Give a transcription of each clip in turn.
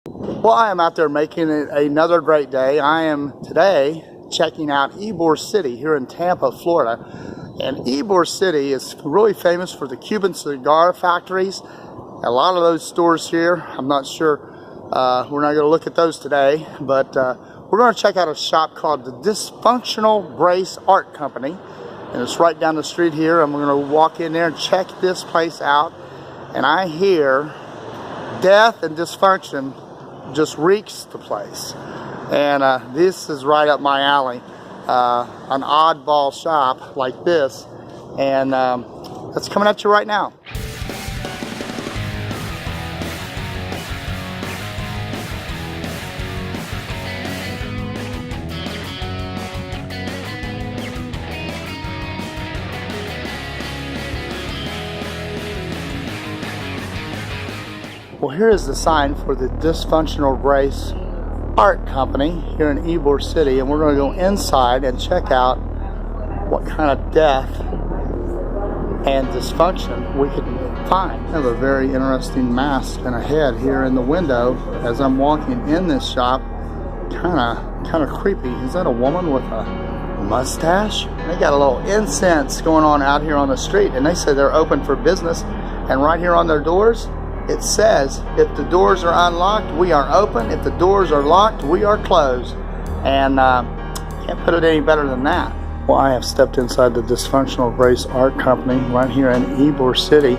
Well, I am out there making it another great day. I am today checking out Ybor City here in Tampa, Florida. And Ybor City is really famous for the Cuban cigar factories. A lot of those stores here, I'm not sure, we're not going to look at those today, but we're going to check out a shop called the Dysfunctional Grace Art Company. And it's right down the street here. I'm going to walk in there and check this place out. And I hear death and dysfunction just reeks the place. And this is right up my alley. An oddball shop like this. And that's coming at you right now. Well, here is the sign for the Dysfunctional Grace Art Company here in Ybor City, and we're going to go inside and check out what kind of death and dysfunction we can find. I have a very interesting mask and a head here in the window as I'm walking in this shop. Kind of creepy. Is that a woman with a mustache? They got a little incense going on out here on the street, and they say they're open for business. And right here on their doors, it says, if the doors are unlocked, we are open. If the doors are locked, we are closed. And can't put it any better than that. Well, I have stepped inside the Dysfunctional Grace Art Company right here in Ybor City,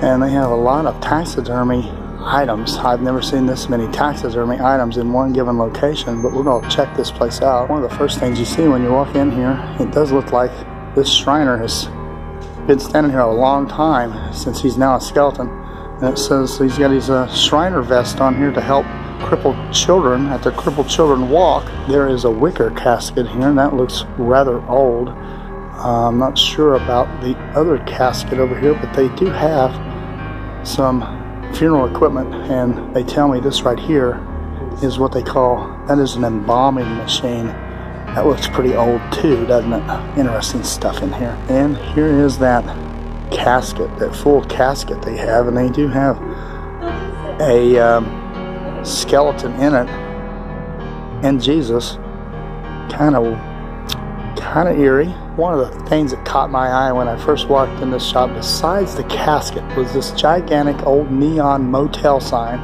and they have a lot of taxidermy items. I've never seen this many taxidermy items in one given location, but we're going to check this place out. One of the first things you see when you walk in here, it does look like this Shriner has been standing here a long time, since he's now a skeleton. And it says he's got his Shriner vest on here to help crippled children at the Crippled Children Walk. There is a wicker casket here, and that looks rather old. I'm not sure about the other casket over here, but they do have some funeral equipment, and they tell me this right here is what they call, that is an embalming machine. That looks pretty old too, doesn't it? Interesting stuff in here. And here is that casket, that full casket they have, and they do have a skeleton in it, and Jesus, kind of eerie. One of the things that caught my eye when I first walked in this shop, besides the casket, was this gigantic old neon motel sign.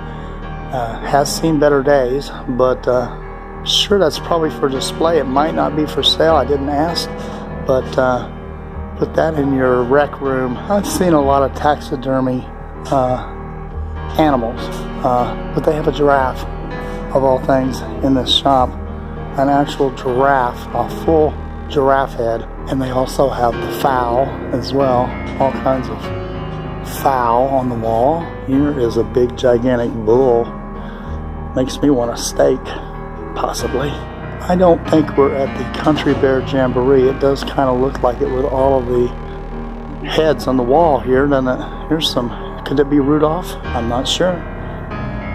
Has seen better days, but sure, that's probably for display. It might not be for sale. I didn't ask, but put that in your rec room. I've seen a lot of taxidermy animals, but they have a giraffe, of all things, in this shop. An actual giraffe, a full giraffe head. And they also have the fowl as well. All kinds of fowl on the wall. Here is a big gigantic bull. Makes me want a steak, possibly. I don't think we're at the Country Bear Jamboree. It does kind of look like it with all of the heads on the wall here, doesn't it? Here's some, could it be Rudolph? I'm not sure.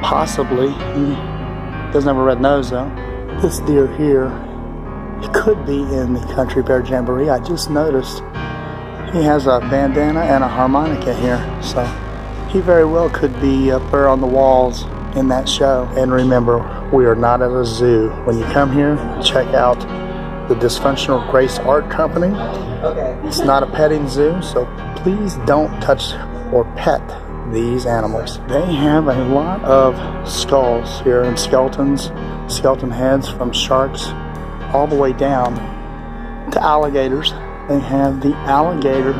Possibly. He doesn't have a red nose though. This deer here, it could be in the Country Bear Jamboree. I just noticed he has a bandana and a harmonica here, so he very well could be up there on the walls in that show. And remember, we are not at a zoo. When you come here, check out the Dysfunctional Grace Art Company. It's not a petting zoo, so please don't touch or pet these animals. They have a lot of skulls here and skeletons, skeleton heads, from sharks all the way down to alligators. They have the alligator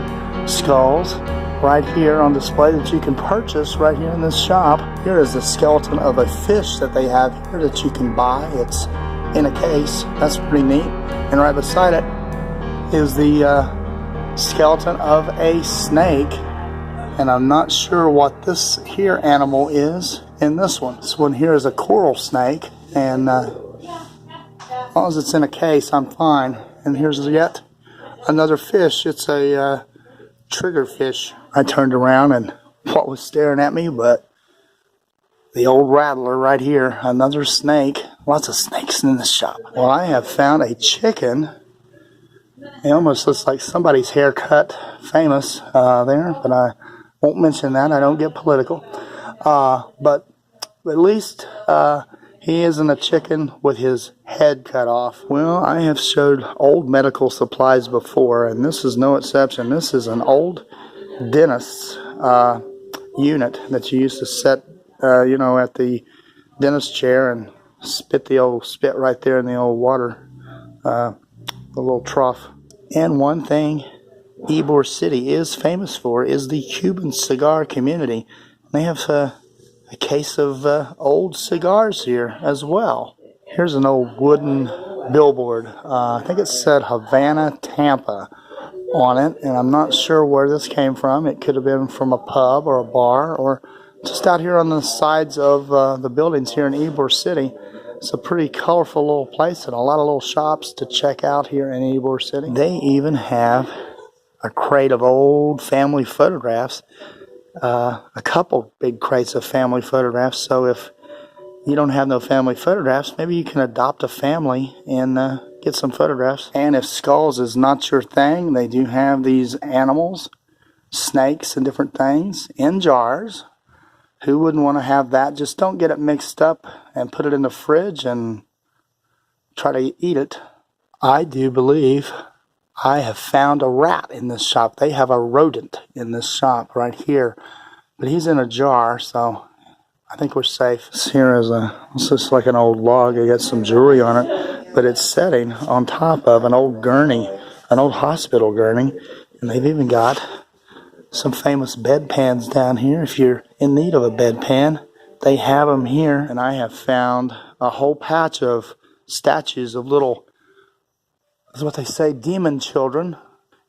skulls right here on display that you can purchase right here in this shop. Here is the skeleton of a fish that they have here that you can buy. It's in a case. That's pretty neat. And right beside it is the skeleton of a snake. And I'm not sure what this here animal is in this one. This one here is a coral snake, and as long as it's in a case, I'm fine. And here's yet another fish. It's a triggerfish. I turned around and what was staring at me but the old rattler right here. Another snake. Lots of snakes in this shop. Well, I have found a chicken. It almost looks like somebody's haircut. Famous there, but I won't mention that. I don't get political. But At least he isn't a chicken with his head cut off. Well, I have showed old medical supplies before, and this is no exception. This is an old dentist's unit that you used to set, at the dentist chair and spit right there in the old water, the little trough. And one thing Ybor City is famous for is the Cuban cigar community. They have a case of old cigars here as well. Here's an old wooden billboard. I think it said Havana, Tampa on it, and I'm not sure where this came from. It could have been from a pub or a bar or just out here on the sides of the buildings here in Ybor City. It's a pretty colorful little place and a lot of little shops to check out here in Ybor City. They even have a crate of old family photographs, a couple big crates of family photographs. So if you don't have no family photographs, maybe you can adopt a family and get some photographs. And if skulls is not your thing, they do have these animals, snakes and different things in jars. Who wouldn't want to have that? Just don't get it mixed up and put it in the fridge and try to eat it. I do believe I have found a rat in this shop. They have a rodent in this shop right here. But he's in a jar, so I think we're safe. This it's just like an old log. I got some jewelry on it, but it's setting on top of an old gurney, an old hospital gurney. And they've even got some famous bedpans down here. If you're in need of a bedpan, they have them here. And I have found a whole patch of statues of little, that's what they say, demon children.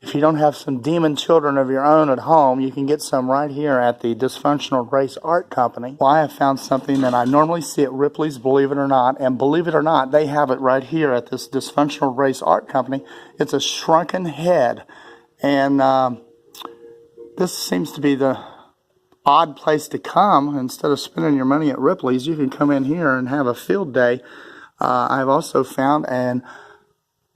If you don't have some demon children of your own at home, you can get some right here at the Dysfunctional Grace Art Company. Well, I have found something that I normally see at Ripley's, believe it or not. And believe it or not, they have it right here at this Dysfunctional Grace Art Company. It's a shrunken head. And this seems to be the odd place to come. Instead of spending your money at Ripley's, you can come in here and have a field day. I've also found an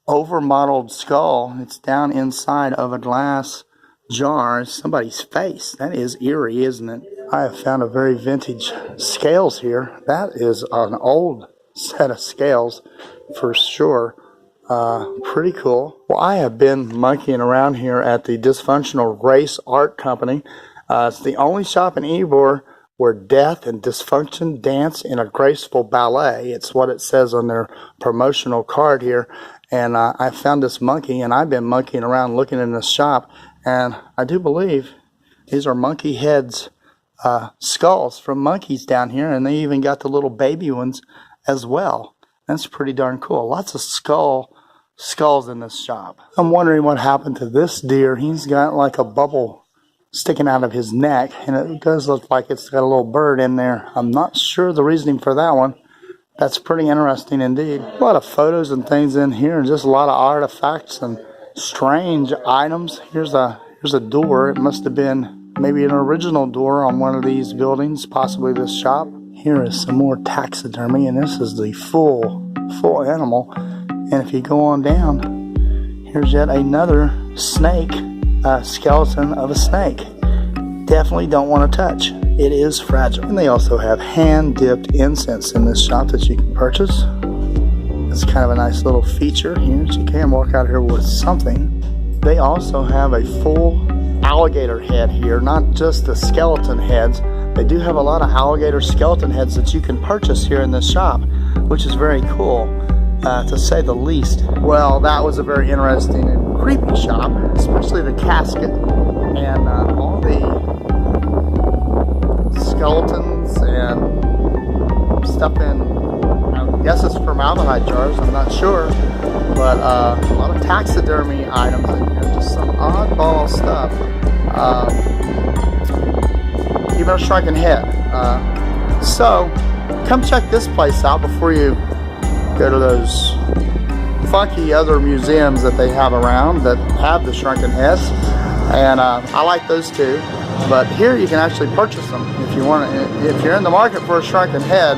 over-modeled skull. It's down inside of a glass jar. It's somebody's face. That is eerie, isn't it? I have found a very vintage scales here. That is an old set of scales for sure. Pretty cool. Well, I have been monkeying around here at the Dysfunctional Grace Art Company. It's the only shop in Ybor where death and dysfunction dance in a graceful ballet. It's what it says on their promotional card here. And I found this monkey, and I've been monkeying around looking in this shop, and I do believe these are monkey heads, skulls from monkeys down here, and they even got the little baby ones as well. That's pretty darn cool. Lots of skulls in this shop. I'm wondering what happened to this deer. He's got like a bubble sticking out of his neck, and it does look like it's got a little bird in there. I'm not sure the reasoning for that one. That's pretty interesting indeed. A lot of photos and things in here, and just a lot of artifacts and strange items. Here's a door. It must have been maybe an original door on one of these buildings, possibly this shop. Here is some more taxidermy, and this is the full animal. And if you go on down, here's yet another snake, skeleton of a snake. Definitely don't want to touch. It is fragile. And they also have hand-dipped incense in this shop that you can purchase. It's kind of a nice little feature here. So you can walk out here with something. They also have a full alligator head here, not just the skeleton heads. They do have a lot of alligator skeleton heads that you can purchase here in this shop, which is very cool, to say the least. Well, that was a very interesting and creepy shop, especially the casket and all the skeletons and stuff in, I guess it's formaldehyde jars, I'm not sure, but a lot of taxidermy items in here, just some oddball stuff. Even a shrunken head. So come check this place out before you go to those funky other museums that they have around that have the shrunken heads, and I like those too. But here you can actually purchase them if you want. If you're in the market for a shrunken head,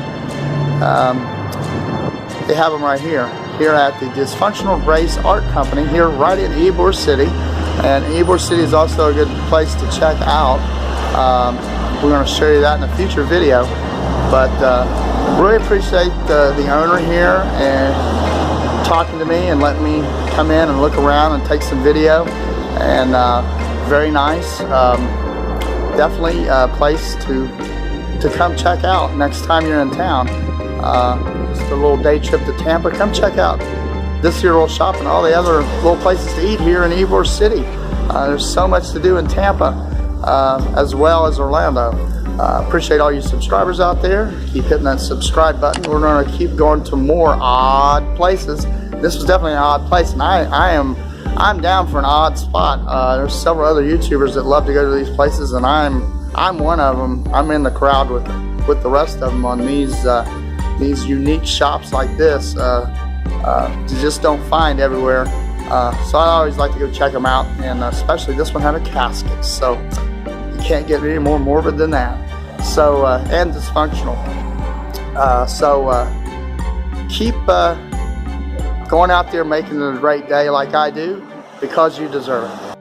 they have them right here at the Dysfunctional Grace Art Company here right in Ybor City. And Ybor City is also a good place to check out. We're going to show you that in a future video. But really appreciate the owner here and talking to me and letting me come in and look around and take some video. And very nice. Definitely a place to come check out next time you're in town. Just a little day trip to Tampa. Come check out this here little shop and all the other little places to eat here in Ybor City. There's so much to do in Tampa as well as Orlando. Appreciate all you subscribers out there. Keep hitting that subscribe button. We're going to keep going to more odd places. This was definitely an odd place, and I'm down for an odd spot. There's several other YouTubers that love to go to these places, and I'm one of them. I'm in the crowd with the rest of them on these unique shops like this. You just don't find everywhere. So I always like to go check them out, and especially this one had a casket, so you can't get any more morbid than that. So and dysfunctional. Keep going out there making it a great day like I do, because you deserve it.